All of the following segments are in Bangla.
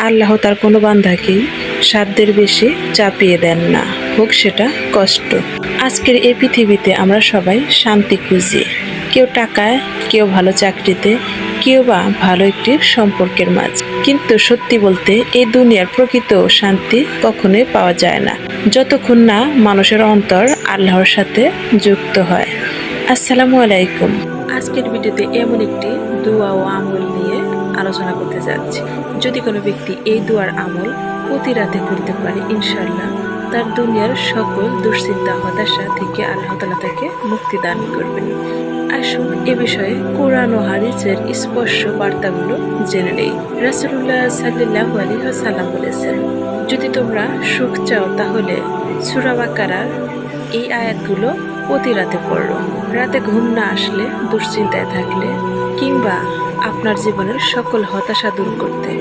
আল্লাহ তার কোনো বান্দাকেই সাধ্যের বেশি চাপিয়ে দেন না, হোক সেটা কষ্ট। আজকের এই পৃথিবীতে আমরা সবাই শান্তি খুঁজি, কেউ টাকায়, কেউ ভালো চাকরিতে, কেউ বা ভালো একটি সম্পর্কের মাঝ। কিন্তু সত্যি বলতে এই দুনিয়ার প্রকৃত শান্তি কখনোই পাওয়া যায় না যতক্ষণ না মানুষের অন্তর আল্লাহর সাথে যুক্ত হয়। আসসালামু আলাইকুম। আজকের ভিডিওতে এমন একটি দোয়া ও আমল নিয়ে আলোচনা করতে যাচ্ছি। যদি কোনো ব্যক্তি এই দোয়ার আমল প্রতি রাতে করতে পারে, ইনশাআল্লাহ তার দুনিয়ার সকল দুশ্চিন্তা হতাশা থেকে আল্লাহ তাআলা তাকে মুক্তি দান করবেন। আসুন এ বিষয়ে কোরআন ও হাদিসের স্পর্শ বার্তাগুলো জেনে নেই। রাসূলুল্লাহ সাল্লাল্লাহু আলাইহি ওয়াসাল্লাম বলেছেন, যদি তোমরা সুখ চাও তাহলে সূরা বাকারার এই আয়াতগুলো প্রতি রাতে পড়ো। রাতে ঘুম না আসলে, দুশ্চিন্তায় থাকলে, কিংবা আপনার জীবনের সকল হতাশা দূর করতে,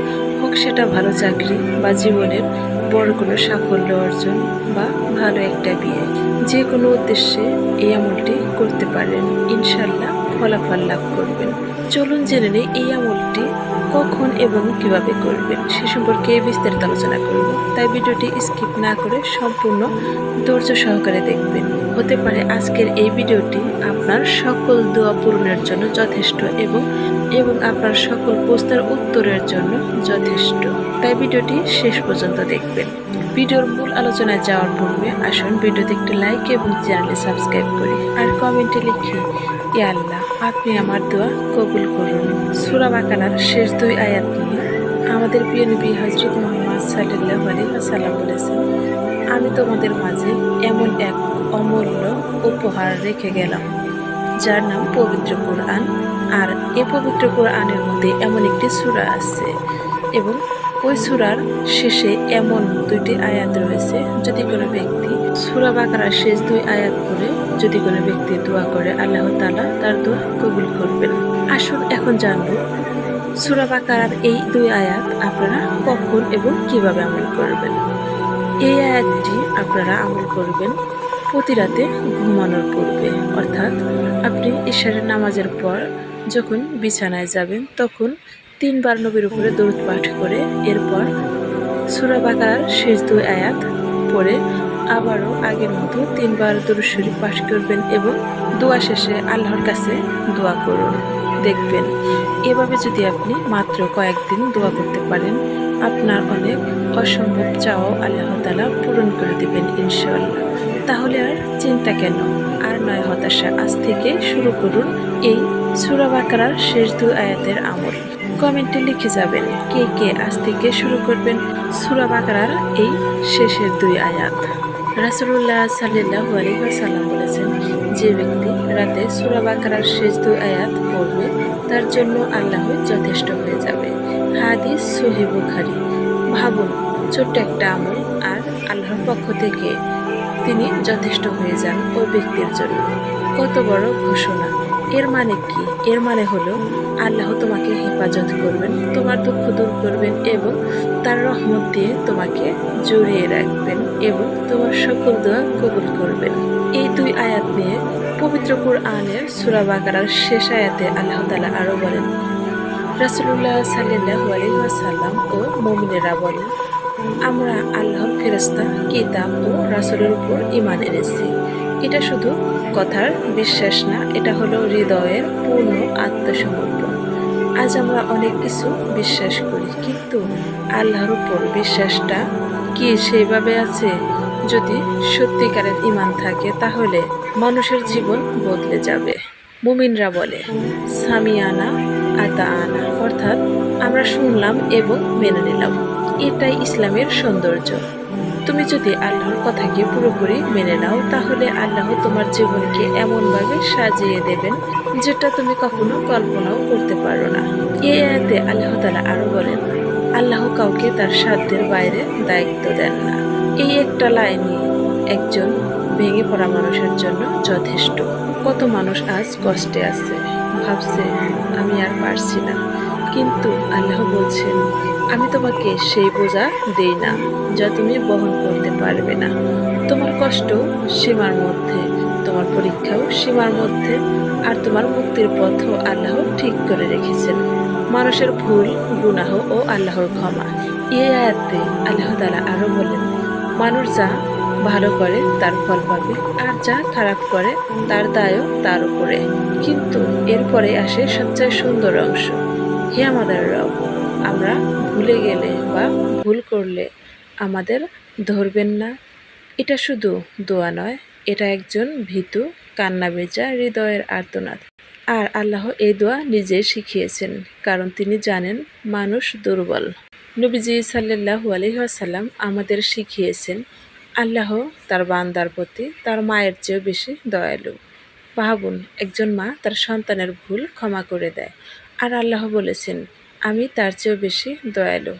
হোক সেটা ভালো চাকরি বা জীবনের বড় কোনো সাফল্য অর্জন বা ভালো একটা বিয়ে, যে কোনো উদ্দেশ্যে এই আমলটি করতে পারেন, ইনশাআল্লাহ ফলাফল লাভ করবেন। চলুন জেনে নেই এই আমলটি কখন এবং কিভাবে করবেন, সে সম্পর্কে বিস্তারিত আলোচনা করব। তাই ভিডিওটি স্কিপ না করে সম্পূর্ণ ধৈর্য সহকারে দেখবেন। হতে পারে আজকের এই ভিডিওটি আপনার সকল দোয়া পূরণের জন্য যথেষ্ট এবং আপনার সকল প্রশ্নের উত্তরের জন্য যথেষ্ট। তাই ভিডিওটি শেষ পর্যন্ত দেখবেন। ভিডিওর মূল আলোচনায় যাওয়ার পূর্বে আসুন ভিডিওতে একটি লাইক এবং চ্যানেলে সাবস্ক্রাইব করি আর কমেন্টে লিখি, ইয়া আল্লাহ আপনি আমার দোয়া কবুল করুন। সূরা বাকারার শেষ দুই আয়াত নিয়ে আমাদের প্রিয় নবী হযরত মুহাম্মদ সাল্লাল্লাহু আলাইহি ওয়াসাল্লাম বলেছেন, আমি তোমাদের মাঝে এমন এক অমূল্য উপহার রেখে গেলাম যার নাম পবিত্র কোরআন। আর এই পবিত্র কোরআনের মধ্যে এমন একটি সূরা আছে এবং ওই সূরার শেষে এমন দুইটি আয়াত রয়েছে, যদি কোনো ব্যক্তি সূরা বাকারার শেষ দুই আয়াত পড়ে যদি কোনো ব্যক্তি দোয়া করে, আল্লাহ তাআলা তার দোয়া কবুল করবেন। আসুন এখন জানব সূরা বাকারার এই দুই আয়াত আপনারা কখন এবং কিভাবে আমল করবেন। এই আয়াতটি আপনারা আমল করবেন প্রতি রাতে ঘুমানোর পূর্বে, অর্থাৎ আপনি ইশারের নামাজের পর যখন বিছানায় যাবেন তখন 3 বার নবীর উপরে দরুদ পাঠ করে এরপর সূরা বাকারার শেষ দুই আয়াত পড়ে আবারও আগের মতো 3 বার দরুদ শরীফ পাঠ করবেন এবং দোয়া শেষে আল্লাহর কাছে দোয়া করুন। দেখবেন এভাবে যদি আপনি মাত্র কয়েকদিন দোয়া করতে পারেন, আপনার অনেক অসম্ভব চাওয়াও আল্লাহ তাআলা পূরণ করে দেবেন ইনশাআল্লাহ। তাহলে আর চিন্তা কেন, আর নয় হতাশা। আজ থেকে শুরু করুন এই সূরা বাকারার শেষ দুই আয়াতের আমল। কমেন্টে লিখে যাবেন কে কে আজ থেকে শুরু করবেন সূরা বাকারার এই শেষের দুই আয়াত। রাসূলুল্লাহ সাল্লাল্লাহু আলাইহি ওয়াসাল্লাম বলেছেন, যে ব্যক্তি রাতে সূরা বাকারার শেষ দুই আয়াত পড়বে তার জন্য আল্লাহ যথেষ্ট হয়ে যাবে। হাদিস সহিহ বুখারী। ভাবুন, ছোট্ট একটা আমল আর আল্লাহর পক্ষ থেকে তিনি যথেষ্ট হয়ে যান ওই ব্যক্তির জন্য। কত বড় ঘোষণা! এর মানে কি? এর মানে হলো আল্লাহ তোমাকে হেফাজত করবেন, তোমার দুঃখ দূর করবেন এবং তার রহমত দিয়ে তোমাকে জড়িয়ে রাখবেন এবং তোমার সকল দোয়া কবুল করবেন। এই দুই আয়াত নিয়ে পবিত্র কোরআনের সূরা বাকারার শেষ আয়াতে আল্লাহ তাআলা আরো বলেন, রাসূলুল্লাহ সাল্লাল্লাহু আলাইহি ওয়াসাল্লাম ও মুমিনেরা বলেন, আমরা আল্লাহর ফেরেশতা, কিতাব ও রাসূলের উপর ঈমান এনেছি। এটা শুধু কথার বিশ্বাস না, এটা হলো হৃদয়ের পূর্ণ আত্মসমর্পণ। আজ আমরা অনেক কিছু বিশ্বাস করি, কিন্তু আল্লাহর উপর বিশ্বাসটা কি সেইভাবে আছে? যদি সত্যিকারের ঈমান থাকে তাহলে মানুষের জীবন বদলে যাবে। মুমিনরা বলে সামিয়ানা আতাআনা, অর্থাৎ আমরা শুনলাম এবং মেনে নিলাম। এটাই ইসলামের সৌন্দর্য। তুমি যদি আল্লাহর কথাকে পুরোপুরি মেনে নাও তাহলে আল্লাহ তোমার জীবনকে এমনভাবে সাজিয়ে দেবেন যেটা তুমি কখনো কল্পনাও করতে পারো না। এই আয়াতে আল্লাহ তাআলা আরো বলেন, আল্লাহ কাউকে তার সাধ্যের বাইরে দায়িত্ব দেন না। এই একটা লাইনই একজন ভেঙে পড়া মানুষের জন্য যথেষ্ট। কত মানুষ আজ কষ্টে আছে, ভাবছে আমি আর পারছি না, কিন্তু আল্লাহ বলছেন, আমি তোমাকে সেই বোঝা দেই না যা তুমি বহন করতে পারবে না। তোমার কষ্ট সীমার মধ্যে, তোমার পরীক্ষাও সীমার মধ্যে, আর তোমার মুক্তির পথও আল্লাহ ঠিক করে রেখেছেন। মানুষের ভুল, গুনাহ ও আল্লাহর ক্ষমা, এই আয়াতে আল্লাহ তাআলা আরো বলেন, মানুষ যা ভালো করে তার ফল পাবে, আর যা খারাপ করে তার দায়ও তার উপরে। কিন্তু এরপরে আসে সবচেয়ে সুন্দর অংশ। হে আমাদের রব, আমরা ভুলে গেলে বা ভুল করলে আমাদের ধরবেন না। এটা শুধু দোয়া নয়, এটা একজন ভীতু কান্না ভেজা হৃদয়ের আর্তনাদ। আর আল্লাহ এই দোয়া নিজেই শিখিয়েছেন, কারণ তিনি জানেন মানুষ দুর্বল। নবীজি সাল্লাল্লাহু আলাইহি ওয়াসাল্লাম আমাদের শিখিয়েছেন, আল্লাহ তার বান্দার প্রতি তার মায়ের চেয়েও বেশি দয়ালু। ভাবুন, একজন মা তার সন্তানের ভুল ক্ষমা করে দেয়, আর আল্লাহ বলেছেন, আমি তার চেয়েও বেশি দয়ালু।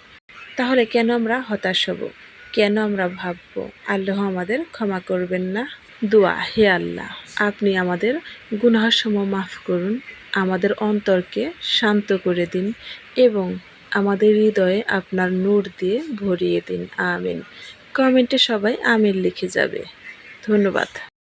তাহলে কেন আমরা হতাশ হব? কেন আমরা ভাববো আল্লাহ আমাদের ক্ষমা করবেন না? দোয়া, হে আল্লাহ, আপনি আমাদের গুনাহসমূহ মাফ করুন, আমাদের অন্তরকে শান্ত করে দিন এবং আমাদের হৃদয়ে আপনার নূর দিয়ে ভরিয়ে দিন। আমিন। কমেন্টে সবাই আমিন লিখে যাবে। ধন্যবাদ।